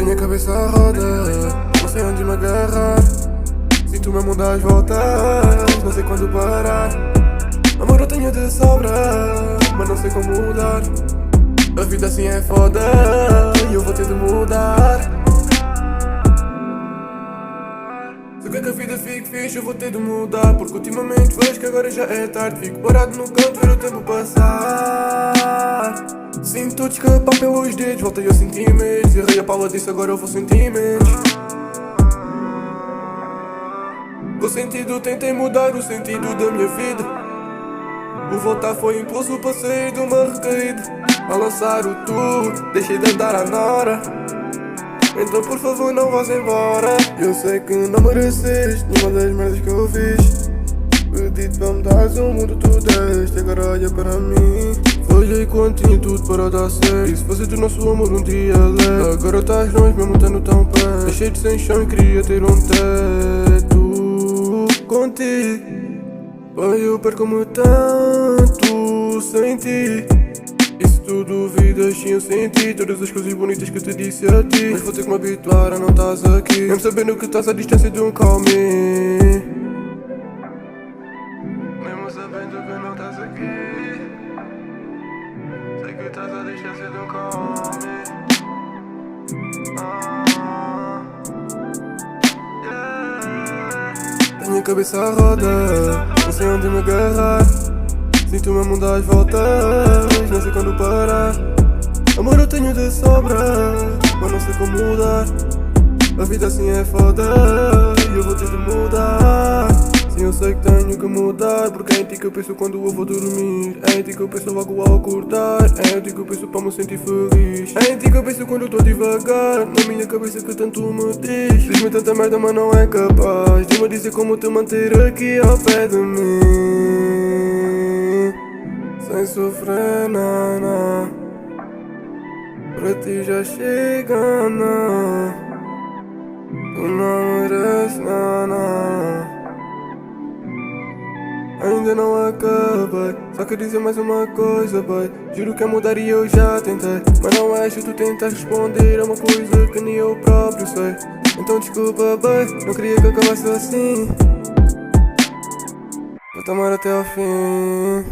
Tenho a cabeça à roda, não sei onde me agarrar. Sinto mesmo dar as voltas, não sei quando parar. Amor eu tenho de sobra, mas não sei como mudar. A vida assim é foda e eu vou ter de mudar. Se quer que a vida fique fixe eu vou ter de mudar, porque ultimamente vejo que agora já é tarde. Fico parado no canto, ver o tempo passar. Sinto tudo escapar pelos dedos, voltei a sentir medo. Errei a Paula disse, agora eu vou sentir menos. O sentido, tentei mudar o sentido da minha vida. O voltar foi impulso para sair de uma recaída. A lançar o tudo, deixei de andar à nora. Então por favor não vás embora. Eu sei que não mereceste nenhuma das merdas que eu fiz. Pedi-te para me dares o mundo tu deste, agora olha para mim. Falhei quando tinha tudo para dar certo. Disse fazer do nosso amor um dia leve. Agora estás longe mesmo estando tão perto. Deixei-te sem chão e queria ter um teto contigo. Pai, eu perco-me tanto sem ti. E se tu duvidas, sim eu senti todas as coisas bonitas que eu te disse a ti. Mas vou ter que me habituar a não estás aqui, mesmo sabendo que estás à distância de um call me. Mesmo sabendo que não estás aqui, sei que estás à distância de um call me. Tenho a cabeça à roda, não sei onde me agarrar. Sinto mesmo dar as voltas, não sei quando parar. Amor eu tenho de sobra, mas não sei como mudar. A vida assim é foda e eu vou ter de mudar. Sim, eu sei que tenho que mudar, porque é em ti que eu penso quando eu vou dormir. É em ti que eu penso logo ao acordar. É em ti que eu penso para me sentir feliz. É em ti que eu penso quando eu estou devagar. Na minha cabeça que tanto me diz. Diz-me tanta merda mas não é capaz de me dizer como te manter aqui ao pé de mim, sem sofrer, nana. Para ti já chega, não. Tu não mereces, nana. Ainda não acabei, só quero dizer mais uma coisa, boy. Juro que a mudar e eu já tentei, mas não é justo tu tentas responder a uma coisa que nem eu próprio sei. Então desculpa, boy, não queria que acabasse assim. Vou tomar até ao fim.